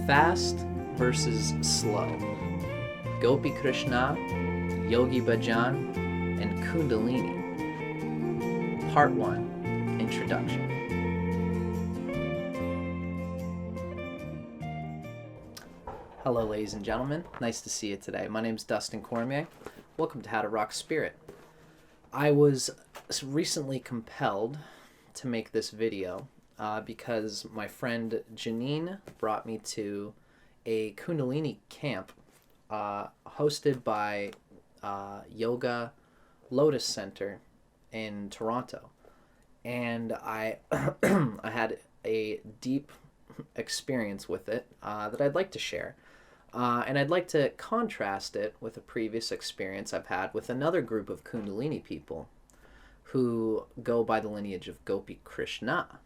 Fast versus slow. Gopi Krishna, Yogi Bhajan, and Kundalini. Part 1, Introduction. Hello ladies and gentlemen, nice to see you today. My name is Dustin Cormier. Welcome to How to Rock Spirit. I was recently compelled to make this video because my friend Janine brought me to a Kundalini camp hosted by Yoga Lotus Center in Toronto. And I I had a deep experience with it that I'd like to share. And I'd like to contrast it with a previous experience I've had with another group of Kundalini people who go by the lineage of Gopi Krishna.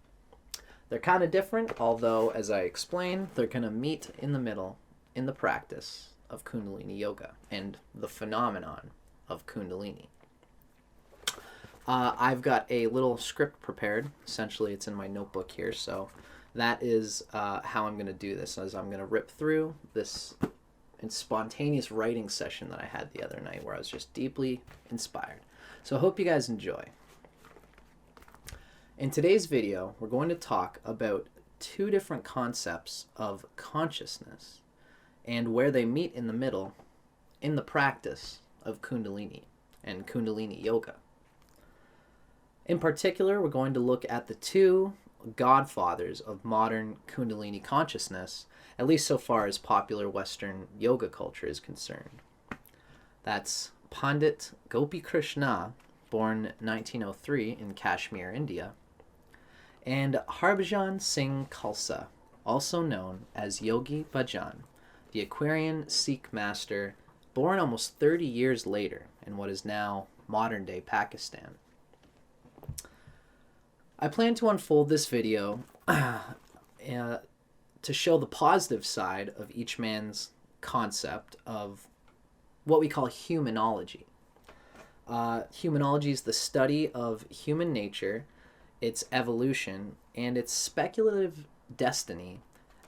They're kind of different, although, as I explained, they're going to meet in the middle in the practice of Kundalini Yoga and the phenomenon of Kundalini. I've got a little script prepared. Essentially, it's in my notebook here, so that is how I'm going to do this, as I'm going to rip through this spontaneous writing session that I had the other night where I was just deeply inspired. So I hope you guys enjoy. In today's video, we're going to talk about two different concepts of consciousness and where they meet in the middle in the practice of Kundalini and Kundalini Yoga. In particular, we're going to look at the two godfathers of modern Kundalini consciousness, at least so far as popular Western yoga culture is concerned. That's Pandit Gopi Krishna, born 1903 in Kashmir, India, and Harbhajan Singh Khalsa, also known as Yogi Bhajan, the Aquarian Sikh master, born almost 30 years later in what is now modern-day Pakistan. I plan to unfold this video to show the positive side of each man's concept of what we call humanology. Humanology is the study of human nature, its evolution, and its speculative destiny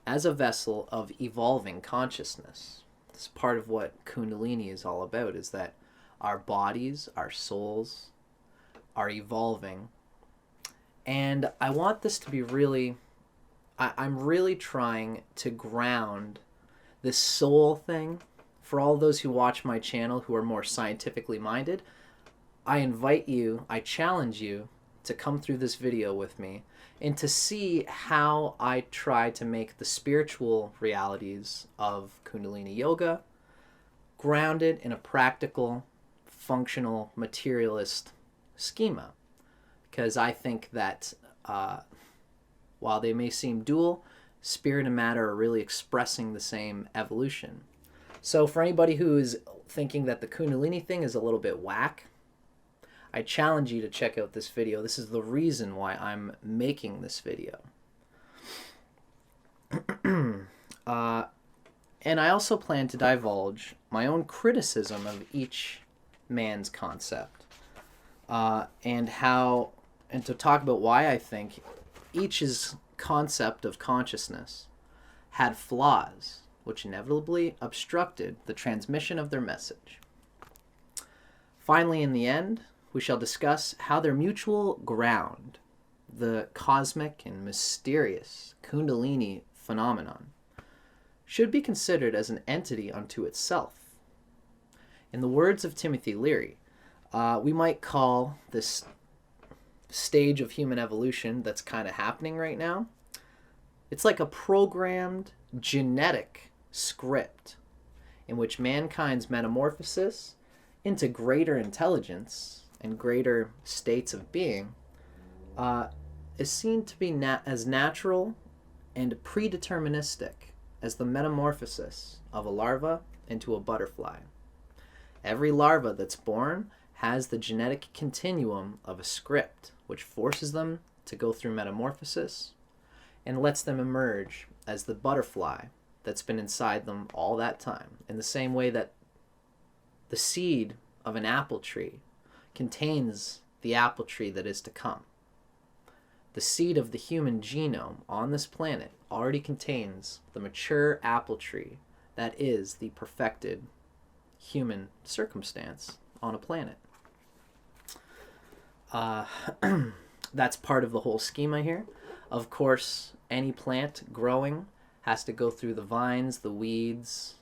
as a vessel of evolving consciousness. It's part of what Kundalini is all about, is that our bodies, our souls, are evolving. And I want this to be really, I'm really trying to ground this soul thing. For all those who watch my channel who are more scientifically minded, I invite you, I challenge you to come through this video with me and to see how I try to make the spiritual realities of Kundalini Yoga grounded in a practical, functional, materialist schema. Because I think that while they may seem dual, spirit and matter are really expressing the same evolution. So for anybody who is thinking that the Kundalini thing is a little bit whack, I challenge you to check out this video. This is the reason why I'm making this video. And I also plan to divulge my own criticism of each man's concept and to talk about why I think each's concept of consciousness had flaws which inevitably obstructed the transmission of their message. Finally, in the end, we shall discuss how their mutual ground, the cosmic and mysterious Kundalini phenomenon, should be considered as an entity unto itself. In the words of Timothy Leary, we might call this stage of human evolution that's kind of happening right now, it's like a programmed genetic script in which mankind's metamorphosis into greater intelligence and greater states of being is seen to be as natural and predeterministic as the metamorphosis of a larva into a butterfly. Every larva that's born has the genetic continuum of a script which forces them to go through metamorphosis and lets them emerge as the butterfly that's been inside them all that time, in the same way that the seed of an apple tree contains the apple tree that is to come. The seed of the human genome on this planet already contains the mature apple tree that is the perfected human circumstance on a planet. That's part of the whole schema here. Of course, any plant growing has to go through the vines, the weeds,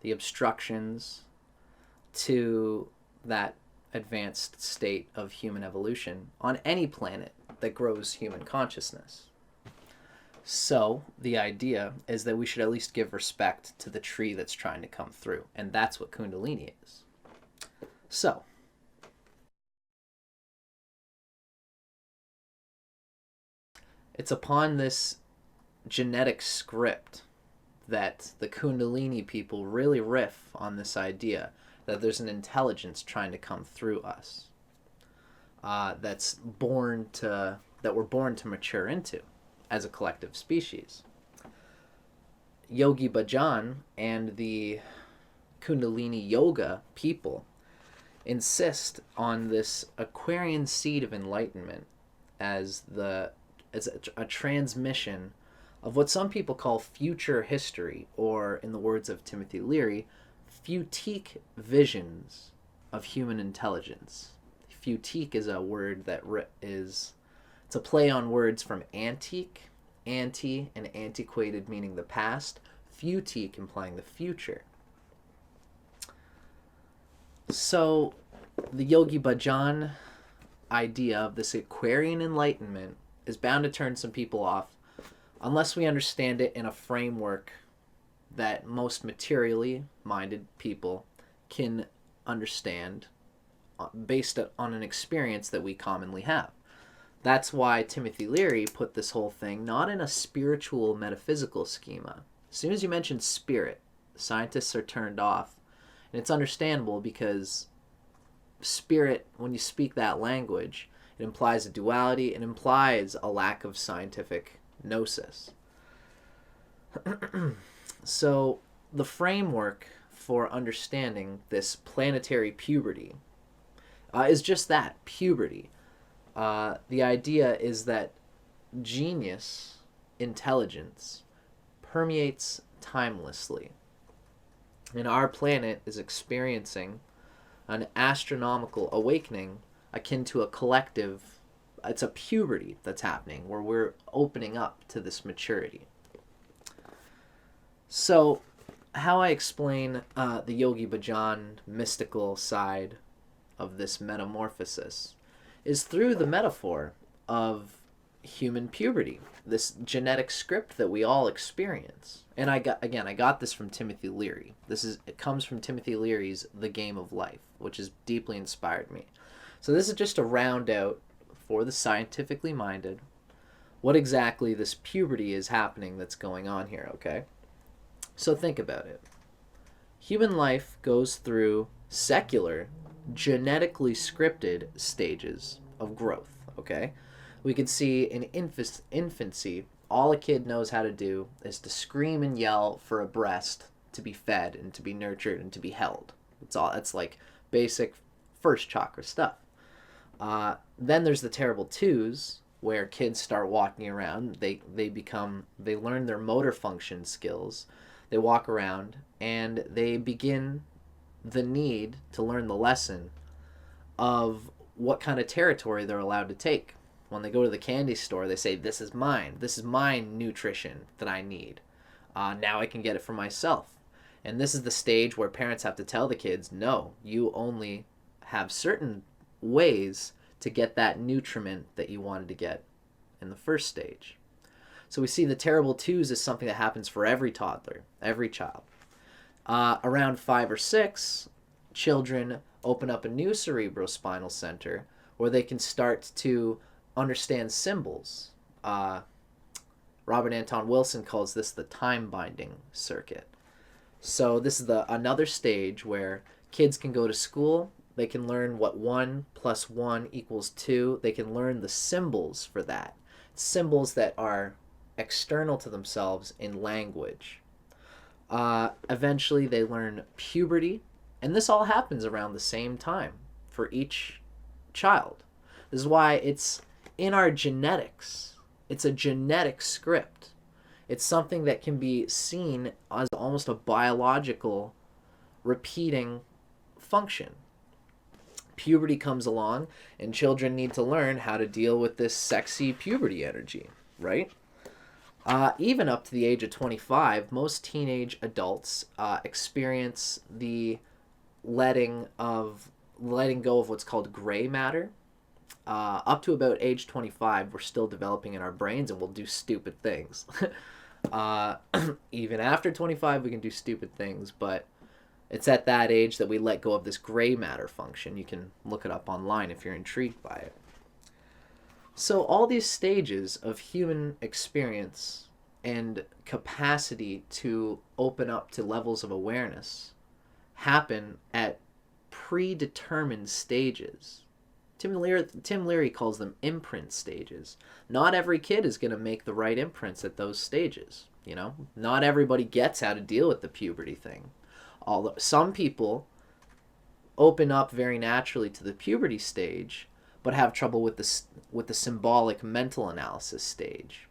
the obstructions to that advanced state of human evolution on any planet that grows human consciousness. So the idea is that we should at least give respect to the tree that's trying to come through, and that's what Kundalini is. So it's upon this genetic script that the Kundalini people really riff on this idea that there's an intelligence trying to come through us, that we're born to mature into as a collective species. Yogi Bhajan and the Kundalini Yoga people insist on this Aquarian seed of enlightenment as a transmission of what some people call future history, or in the words of Timothy Leary, futique visions of human intelligence. Futique is a word that it's a play on words from antique, anti, and antiquated meaning the past, futique implying the future. So the Yogi Bhajan idea of this Aquarian enlightenment is bound to turn some people off unless we understand it in a framework that most materially minded people can understand based on an experience that we commonly have. That's why Timothy Leary put this whole thing not in a spiritual metaphysical schema. As soon as you mention spirit, scientists are turned off. And it's understandable because spirit, when you speak that language, it implies a duality. It implies a lack of scientific gnosis. So the framework for understanding this planetary puberty is just that, puberty. The idea is that genius, intelligence, permeates timelessly. And our planet is experiencing an astronomical awakening akin to a collective, it's a puberty that's happening where we're opening up to this maturity. So how I explain the Yogi Bhajan mystical side of this metamorphosis is through the metaphor of human puberty, this genetic script that we all experience. And I got this from Timothy Leary. It comes from Timothy Leary's The Game of Life, which has deeply inspired me. So this is just a round out for the scientifically minded what exactly this puberty is happening that's going on here, okay? So think about it. Human life goes through secular, genetically scripted stages of growth, okay? We can see in infancy, all a kid knows how to do is to scream and yell for a breast to be fed and to be nurtured and to be held. It's like basic first chakra stuff. Then there's the terrible twos, where kids start walking around. They learn their motor function skills. They walk around and they begin the need to learn the lesson of what kind of territory they're allowed to take. When they go to the candy store, they say, this is mine. This is my nutrition that I need. Now I can get it for myself. And this is the stage where parents have to tell the kids, no, you only have certain ways to get that nutriment that you wanted to get in the first stage. So we see the terrible twos is something that happens for every toddler, every child. Around 5 or 6, children open up a new cerebrospinal center where they can start to understand symbols. Robert Anton Wilson calls this the time binding circuit. So this is another stage where kids can go to school. They can learn what 1 + 1 = 2. They can learn the symbols for that. Symbols that are external to themselves in language. Eventually they learn puberty. And this all happens around the same time for each child. This is why it's in our genetics. It's a genetic script. It's something that can be seen as almost a biological repeating function. Puberty comes along, and children need to learn how to deal with this sexy puberty energy, right? Even up to the age of 25, most teenage adults experience the letting go of what's called gray matter. Up to about age 25, we're still developing in our brains, and we'll do stupid things. Even after 25, we can do stupid things, but it's at that age that we let go of this gray matter function. You can look it up online if you're intrigued by it. So all these stages of human experience and capacity to open up to levels of awareness happen at predetermined stages. Tim Leary calls them imprint stages. Not every kid is going to make the right imprints at those stages. You know, not everybody gets how to deal with the puberty thing. Although some people open up very naturally to the puberty stage, but have trouble with the symbolic mental analysis stage.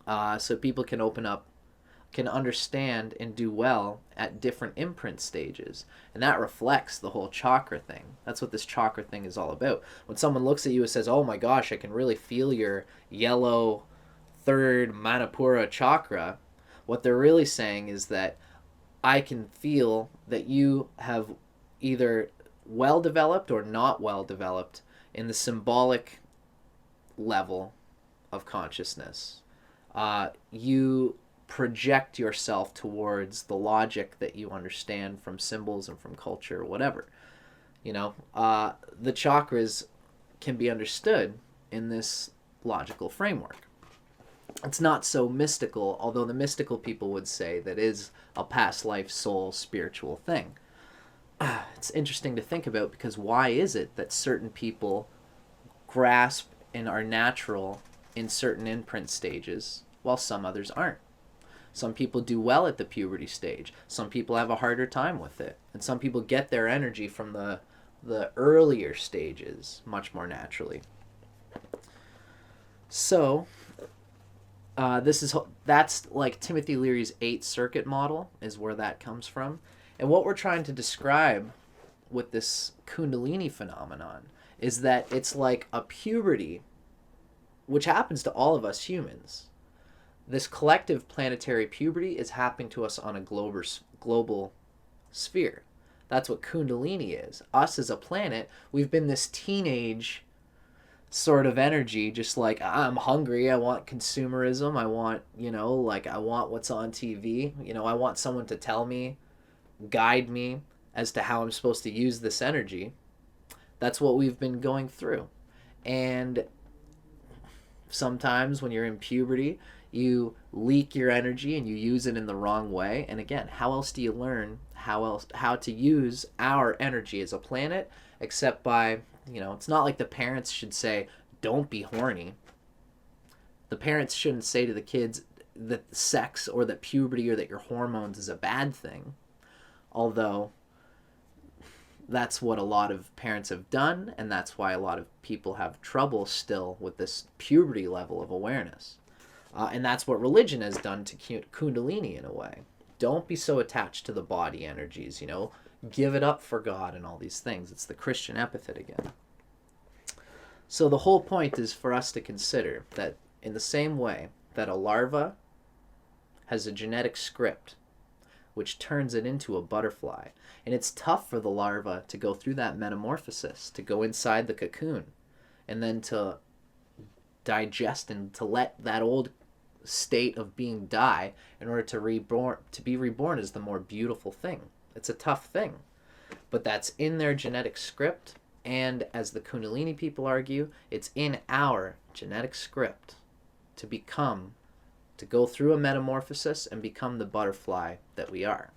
So people can open up, can understand and do well at different imprint stages. And that reflects the whole chakra thing. That's what this chakra thing is all about. When someone looks at you and says, oh my gosh, I can really feel your yellow third Manipura chakra, what they're really saying is that I can feel that you have either well developed or not well developed in the symbolic level of consciousness. You project yourself towards the logic that you understand from symbols and from culture or whatever. You know, the chakras can be understood in this logical framework. It's not so mystical, although the mystical people would say that is a past life soul spiritual thing. It's interesting to think about, because why is it that certain people grasp and are natural in certain imprint stages while some others aren't? Some people do well at the puberty stage. Some people have a harder time with it. And some people get their energy from the earlier stages much more naturally. So that's like Timothy Leary's 8 circuit model is where that comes from. And what we're trying to describe with this Kundalini phenomenon is that it's like a puberty, which happens to all of us humans. This collective planetary puberty is happening to us on a global sphere. That's what Kundalini is. Us as a planet, we've been this teenage sort of energy, just like, I'm hungry, I want consumerism, I want, I want what's on TV, I want someone to tell me, guide me as to how I'm supposed to use this energy. That's what we've been going through. And sometimes when you're in puberty, you leak your energy and you use it in the wrong way. And again, how else do you learn how to use our energy as a planet, except by, it's not like the parents should say, don't be horny. The parents shouldn't say to the kids that sex or that puberty or that your hormones is a bad thing. Although that's what a lot of parents have done, and that's why a lot of people have trouble still with this puberty level of awareness. And that's what religion has done to Kundalini in a way. Don't be so attached to the body energies, give it up for God and all these things. It's the Christian epithet again. So the whole point is for us to consider that in the same way that a larva has a genetic script which turns it into a butterfly, and it's tough for the larva to go through that metamorphosis, to go inside the cocoon, and then to digest and to let that old state of being die in order to be reborn is the more beautiful thing. It's a tough thing, but that's in their genetic script, and as the Kundalini people argue, it's in our genetic script to go through a metamorphosis and become the butterfly that we are,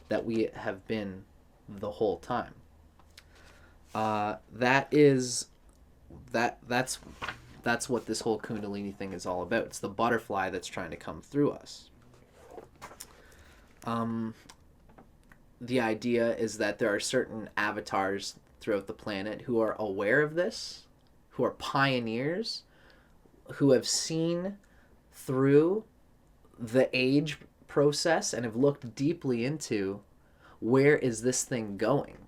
that we have been the whole time. That's what this whole Kundalini thing is all about. It's the butterfly that's trying to come through us. The idea is that there are certain avatars throughout the planet who are aware of this, who are pioneers, who have seen through the age process and have looked deeply into where is this thing going.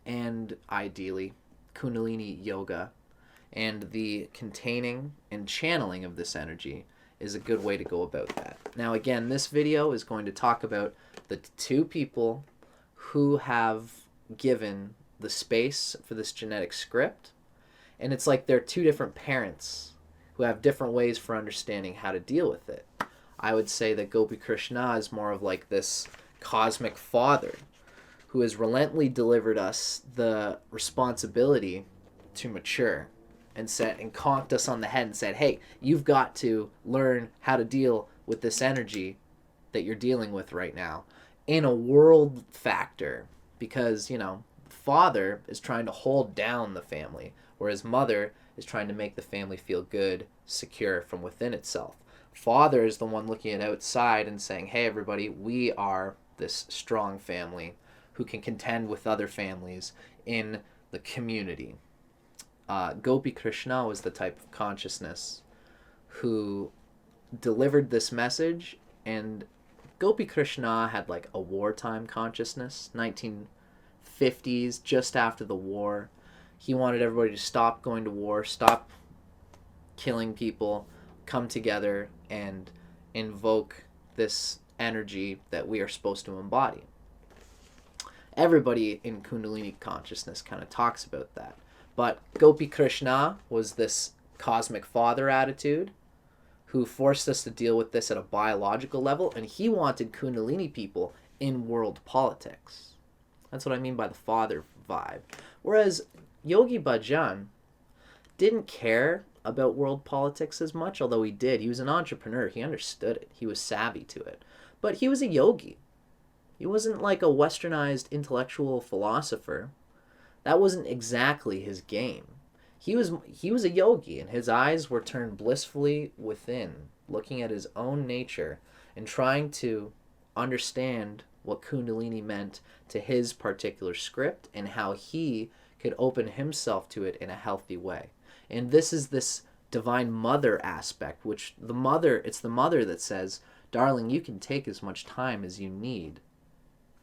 And ideally, Kundalini yoga and the containing and channeling of this energy is a good way to go about that. Now, again, this video is going to talk about the two people who have given the space for this genetic script. And it's like they're two different parents who have different ways for understanding how to deal with it. I would say that Gopi Krishna is more of like this cosmic father who has relentlessly delivered us the responsibility to mature and conked us on the head and said, hey, you've got to learn how to deal with this energy that you're dealing with right now in a world factor, because, you know, father is trying to hold down the family, whereas mother is trying to make the family feel good, secure from within itself. Father is the one looking at outside and saying, hey, everybody, we are this strong family who can contend with other families in the community. Gopi Krishna was the type of consciousness who delivered this message, and Gopi Krishna had like a wartime consciousness, 1950s, just after the war. He wanted everybody to stop going to war, stop killing people, come together and invoke this energy that we are supposed to embody. Everybody in Kundalini consciousness kind of talks about that. But Gopi Krishna was this cosmic father attitude who forced us to deal with this at a biological level, and he wanted Kundalini people in world politics. That's what I mean by the father vibe. Whereas Yogi Bhajan didn't care about world politics as much, although he did. He was an entrepreneur. He understood it. He was savvy to it. But he was a yogi. He wasn't like a westernized intellectual philosopher. That wasn't exactly his game. He was a yogi, and his eyes were turned blissfully within, looking at his own nature and trying to understand what Kundalini meant to his particular script and how he could open himself to it in a healthy way. And this is this divine mother aspect, which it's the mother that says, darling, you can take as much time as you need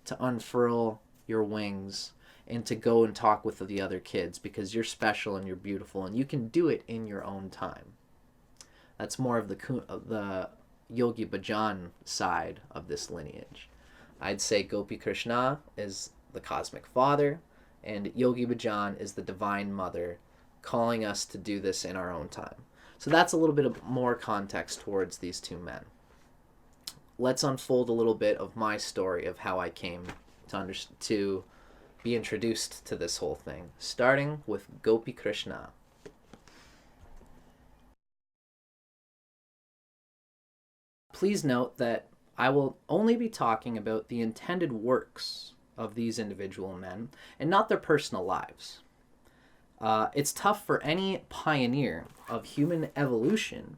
to unfurl your wings and to go and talk with the other kids, because you're special and you're beautiful and you can do it in your own time. That's more of the Yogi Bhajan side of this lineage. I'd say Gopi Krishna is the cosmic father, and Yogi Bhajan is the divine mother calling us to do this in our own time. So that's a little bit of more context towards these two men. Let's unfold a little bit of my story of how I came to be introduced to this whole thing, starting with Gopi Krishna. Please note that I will only be talking about the intended works of these individual men and not their personal lives. It's tough for any pioneer of human evolution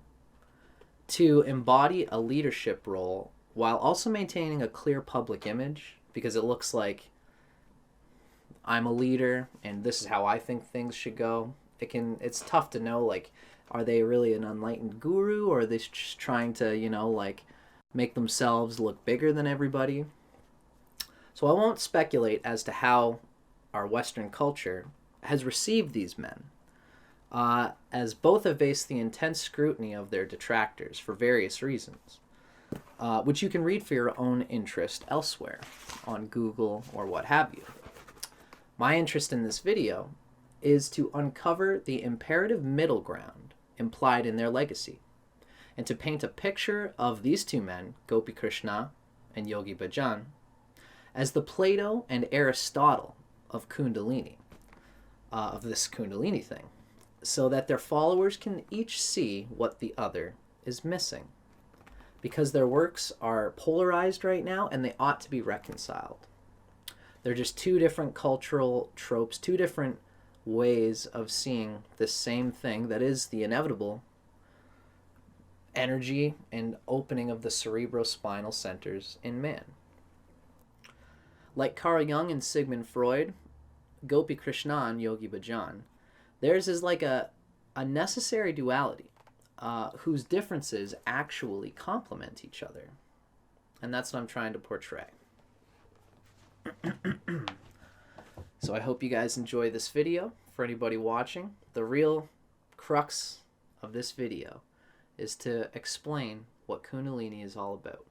to embody a leadership role while also maintaining a clear public image, because it looks like I'm a leader and this is how I think things should go. It's tough to know, like, are they really an enlightened guru, or are they just trying to, like, make themselves look bigger than everybody? So I won't speculate as to how our Western culture has received these men, as both have faced the intense scrutiny of their detractors for various reasons, which you can read for your own interest elsewhere on Google or what have you. My interest in this video is to uncover the imperative middle ground implied in their legacy, and to paint a picture of these two men, Gopi Krishna and Yogi Bhajan, as the Plato and Aristotle of Kundalini, of this Kundalini thing, so that their followers can each see what the other is missing, because their works are polarized right now and they ought to be reconciled. They're just two different cultural tropes, two different ways of seeing this same thing that is the inevitable energy and opening of the cerebrospinal centers in man. Like Carl Jung and Sigmund Freud, Gopi Krishna and Yogi Bhajan Theirs is like a necessary duality whose differences actually complement each other. And that's what I'm trying to portray. So I hope you guys enjoy this video. For anybody watching, the real crux of this video is to explain what Kundalini is all about.